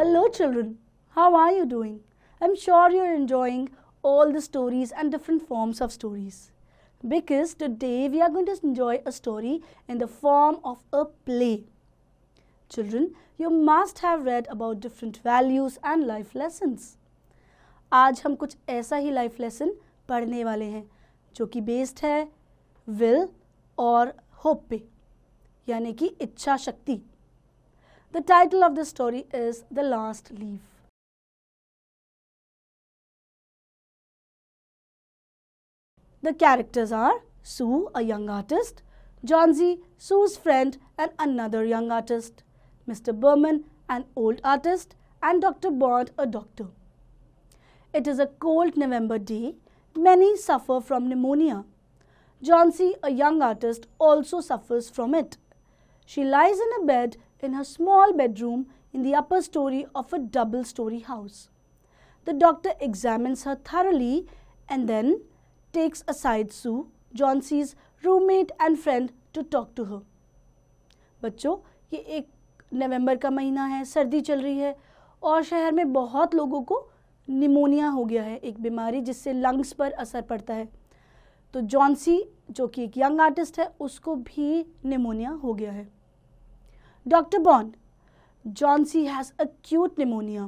Hello children, how are you doing? I'm sure you're enjoying all the stories and different forms of stories. Because today we are going to enjoy a story in the form of a play. Children, you must have read about different values and life lessons. आज हम कुछ ऐसा ही life lesson पढ़ने वाले हैं जो कि based है विल और होप पे, यानी कि इच्छा शक्ति. The title of the story is The Last Leaf. The characters are Sue, a young artist, Johnsy, Sue's friend and another young artist, Mr. Berman, an old artist, and Dr. Bond, a doctor. It is a cold November day. Many suffer from pneumonia. Johnsy, a young artist, also suffers from it. She lies in a bed in her small bedroom in the upper story of a double-story house. The doctor examines her thoroughly and then takes aside Sue, Johnsy's roommate and friend, to talk to her. बच्चों, ये एक नवंबर का महीना है, सर्दी चल रही है और शहर में बहुत लोगों को निमोनिया हो गया है, एक बीमारी जिससे लंग्स पर असर पड़ता है. तो जॉन्सी जो कि एक यंग आर्टिस्ट है, उसको भी निमोनिया हो गया है. Dr. Bond, Johnsy has acute pneumonia.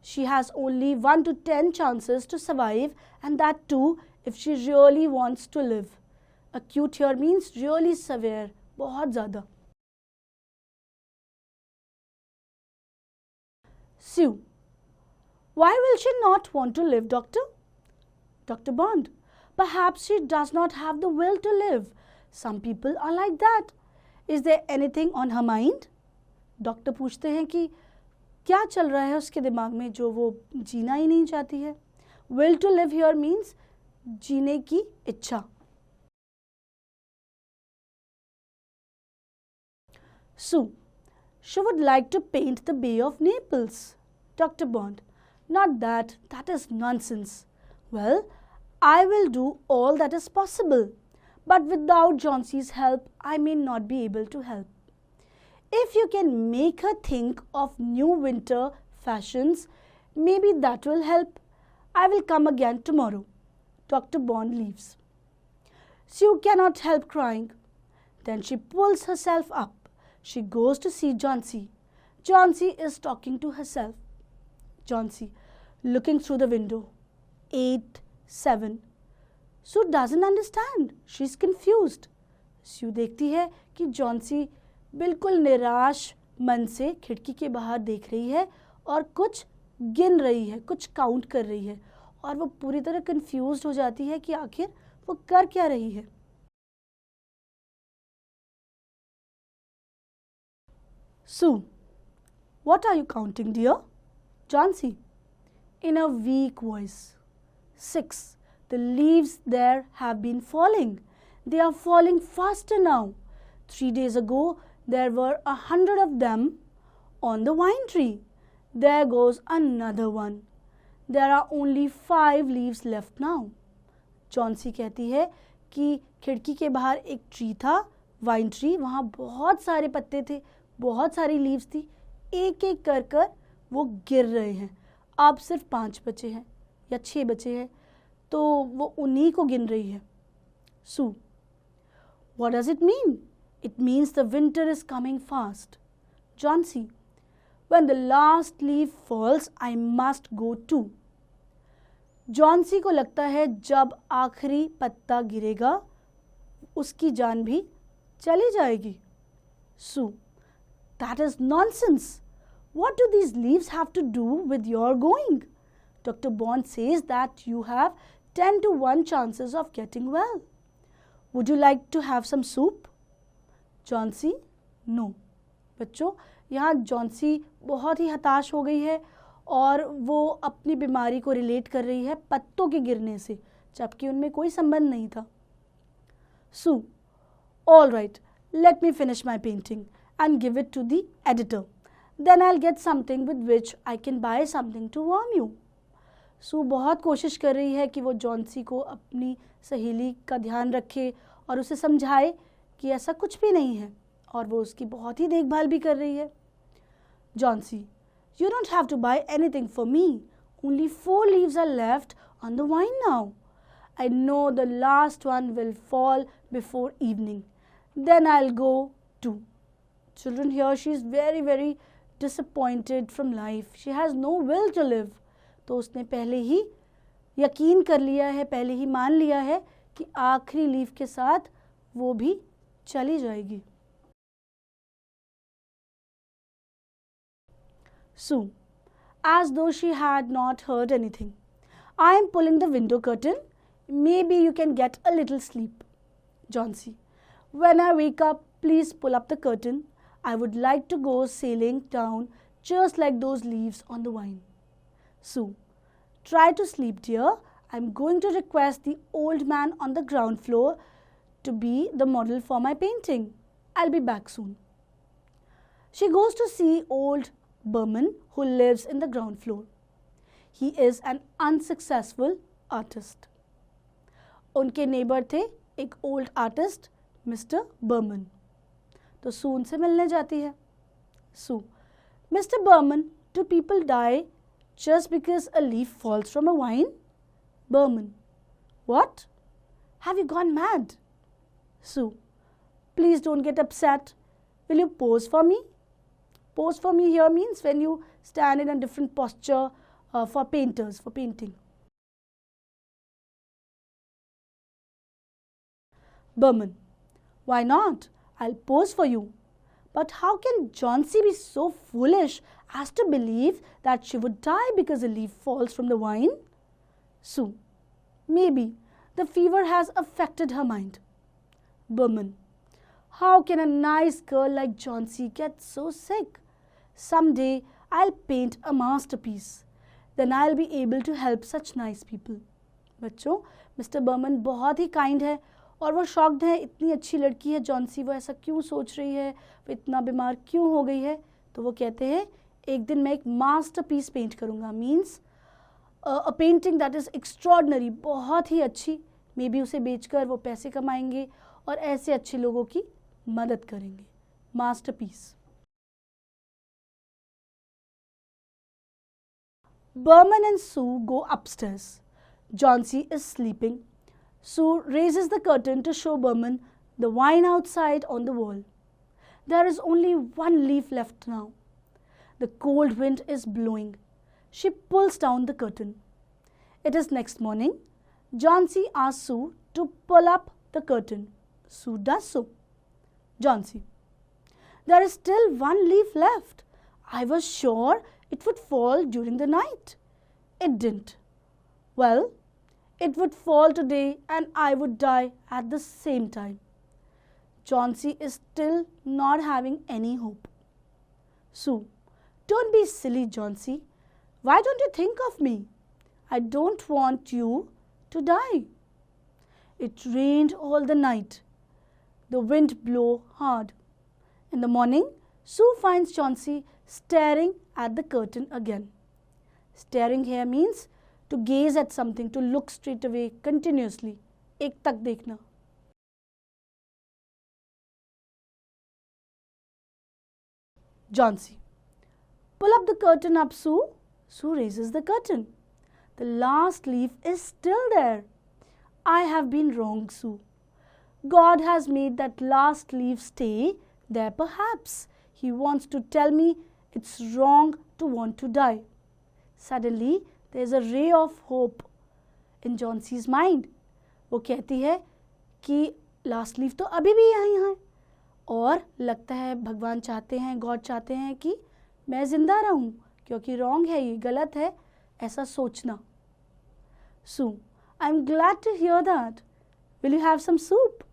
She has only 1 to 10 chances to survive, and that too if she really wants to live. Acute here means really severe, बहुत ज़्यादा. Sue, why will she not want to live, doctor? Dr. Bond, perhaps she does not have the will to live. Some people are like that. Is there anything on her mind? Doctor पूछते हैं कि क्या चल रहा है उसके दिमाग में जो वो जीना ही नहीं चाहती है. Will to live here means जीने की इच्छा. Sue, she would like to paint the Bay of Naples. Dr. Bond, not that. That is nonsense. Well, I will do all that is possible. But without Johnsy's help, I may not be able to help. If you can make her think of new winter fashions, maybe that will help. I will come again tomorrow. Dr. Bond leaves. Sue cannot help crying. Then she pulls herself up. She goes to see Johnsy. Johnsy is talking to herself. Johnsy, looking through the window. 8, 7. Sue doesn't understand. She's confused. Sue देखती है कि Johnsy बिल्कुल निराश मन से खिड़की के बाहर देख रही है और कुछ गिन रही है, कुछ काउंट कर रही है और वो पूरी तरह कंफ्यूज्ड हो जाती है कि आखिर वो कर क्या रही है. Sue, what are you counting, dear? Johnsy, in a weak voice. 6. The leaves there have been falling. They are falling faster now. 3 days ago, there were 100 of them on the vine tree. There goes another one. There are only 5 leaves left now. Johnsy कहती है कि खिड़की के बाहर एक tree था, wine tree. वहाँ बहुत सारे पत्ते थे, बहुत सारी लीव्स थी. एक एक कर कर वो गिर रहे हैं. अब सिर्फ 5 बचे हैं या 6 बचे हैं, तो वो उन्हीं को गिन रही है. Sue, what does it mean? It means the winter is coming fast. Johnsy, when the last leaf falls, I must go too. Johnsy को लगता है जब आखिरी पत्ता गिरेगा, उसकी जान भी चली जाएगी. Sue, that is nonsense. What do these leaves have to do with your going? Dr. Bond says that you have 10 to 1 chances of getting well. Would you like to have some soup? Johnsy, no. बच्चों, यहाँ Johnsy बहुत ही हताश हो गई है और वो अपनी बीमारी को रिलेट कर रही है पत्तों के गिरने से, जबकि उनमें कोई संबंध नहीं था. Sue, all right, let me finish my painting and give it to the editor. Then I'll get something with which I can buy something to warm you. Sue बहुत कोशिश कर रही है कि वो जॉन्सी को अपनी सहेली का ध्यान रखे और उसे समझाए कि ऐसा कुछ भी नहीं है, और वो उसकी बहुत ही देखभाल भी कर रही है. Johnsy, You don't have to buy anything for me. Only 4 leaves are left on the vine now. I know the last one will fall before evening. Then I'll go too. Children, here she is very, very disappointed from life. She has no will to live. तो उसने पहले ही यकीन कर लिया है, पहले ही मान लिया है कि आखिरी लीफ के साथ वो भी चली जाएगी. Sue, as though she had not heard anything. I am pulling the window curtain. Maybe you can get a little sleep. Johnsy, when I wake up, please pull up the curtain. I would like to go sailing down just like those leaves on the vine. Sue, try to sleep, dear. I'm going to request the old man on the ground floor to be the model for my painting. I'll be back soon. She goes to see old Berman, who lives in the ground floor. He is an unsuccessful artist. उनके neighbour थे एक old artist mister Burman. तो सू उनसे मिलने जाती है. So, mister Burman, do people die just because a leaf falls from a vine? Berman, what? Have you gone mad? Sue, please don't get upset. Will you pose for me? Pose for me here means when you stand in a different posture for painters, for painting. Berman, why not? I'll pose for you. But how can Johnsy be so foolish as to believe that she would die because a leaf falls from the vine? Sue, maybe the fever has affected her mind. Berman, how can a nice girl like Johnsy get so sick? Someday I'll paint a masterpiece. Then I'll be able to help such nice people. बच्चों, mister Burman बहुत ही kind है और वो shocked है. इतनी अच्छी लड़की है जॉन्सी, वो ऐसा क्यों सोच रही है, वो इतना बीमार क्यों हो गई है. तो वो कहते हैं एक दिन मैं एक मास्टरपीस पेंट करूँगा. Means a painting that is extraordinary, बहुत ही अच्छी. मे बी उसे बेचकर वो पैसे कमाएंगे और ऐसे अच्छे लोगों की मदद करेंगे. Masterpiece. Berman and Sue go upstairs. Johnsy is sleeping. Sue raises the curtain to show Berman the vine outside on the wall. There is only one leaf left now. The cold wind is blowing. She pulls down the curtain. It is next morning. Johnsy asks Sue to pull up the curtain. Sue does so. Johnsy, there is still one leaf left. I was sure it would fall during the night. It didn't. Well, it would fall today and I would die at the same time. Johnsy is still not having any hope. Sue, don't be silly, Johnsy. Why don't you think of me? I don't want you to die. It rained all the night. The wind blew hard. In the morning, Sue finds Johnsy staring at the curtain again. Staring here means to gaze at something, to look straight away continuously. एक तक देखना. Johnsy, pull up the curtain up, Sue. Sue raises the curtain. The last leaf is still there. I have been wrong, Sue. God has made that last leaf stay there perhaps. He wants to tell me it's wrong to want to die. Suddenly, there is a ray of hope in Johnsy's mind. वो कहती है कि last leaf तो अभी भी यहाँ है और लगता है भगवान चाहते हैं, गॉड चाहते हैं कि मैं ज़िंदा रहूँ, क्योंकि रॉन्ग है, ये गलत है ऐसा सोचना. Sue, I'm glad to hear that. Will you have some soup?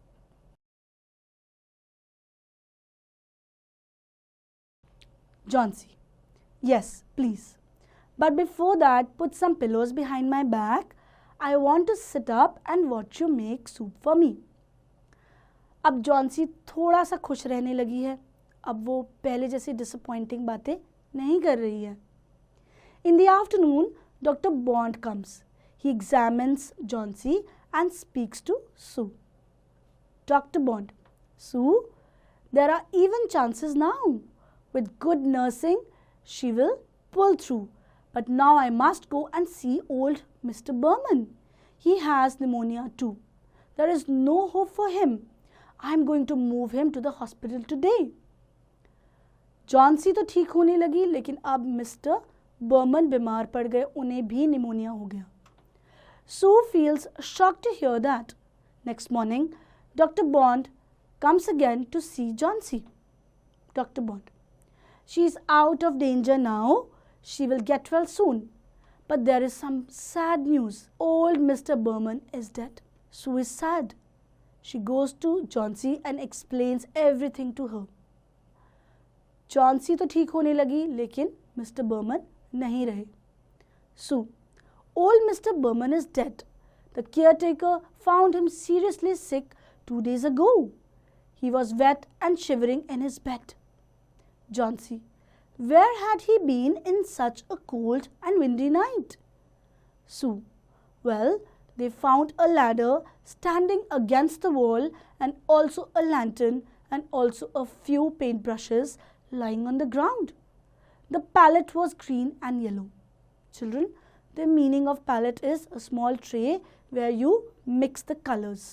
Johnsy, yes, please. But before that, put some pillows behind my back. I want to sit up and watch you make soup for me. अब Johnsy थोड़ा सा खुश रहने लगी है. अब वो पहले जैसी डिसअपॉइंटिंग बातें नहीं कर रही है. In the afternoon, Dr. Bond comes. He examines Johnsy and speaks to Sue. Dr. Bond, Sue, there are even chances now. With good nursing, she will pull through. But now I must go and see old Mr. Berman. He has pneumonia too. There is no hope for him. I am going to move him to the hospital today. Johnsy तो ठीक होने लगी, लेकिन अब mister Burman बीमार पड़ गए, उन्हें भी निमोनिया हो गया. Sue feels shocked to hear that. Next morning, Dr. Bond comes again to see Jauncey. Dr. Bond: she is out of danger now. She will get well soon. But there is some sad news. Old Mr. Berman is dead. Sue is sad. She goes to Jauncey and explains everything to her. Johnsy तो ठीक होने लगी, लेकिन mister Burman नहीं रहे. Sue: old Mr. Berman is dead. The caretaker found him seriously sick 2 days ago. He was wet and shivering in his bed. Jauncey: where had he been in such a cold and windy night? Sue: well, they found a ladder standing against the wall and also a lantern and also a few paintbrushes lying on the ground. The palette was green and yellow. Children, the meaning of palette is a small tray where you mix the colors.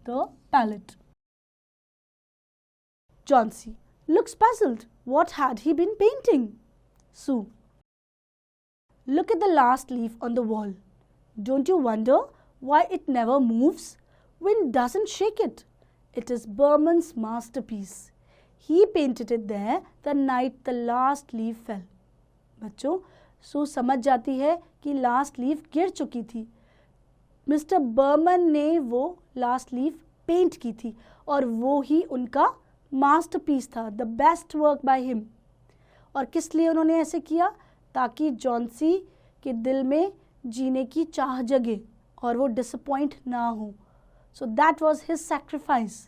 The palette. Jauncey looks puzzled. What had he been painting? Sue: look at the last leaf on the wall. Don't you wonder why it never moves? Wind doesn't shake it. It is Berman's masterpiece. He painted it there the night the last leaf fell. बच्चों, सू समझ जाती है कि last leaf गिर चुकी थी. Mister Burman ने वो लास्ट लीफ पेंट की थी और वो ही उनका मास्टरपीस था, the best work by him. और किस लिए उन्होंने ऐसे किया? ताकि जॉन्सी के दिल में जीने की चाह जगे और वो डिसअपॉइंट ना हो. So that was his sacrifice.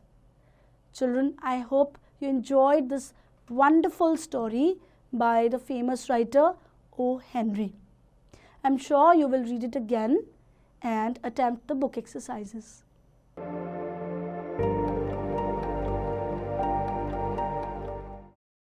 Children, I hope you enjoyed this wonderful story by the famous writer O. Henry. I'm sure you will read it again and attempt the book exercises.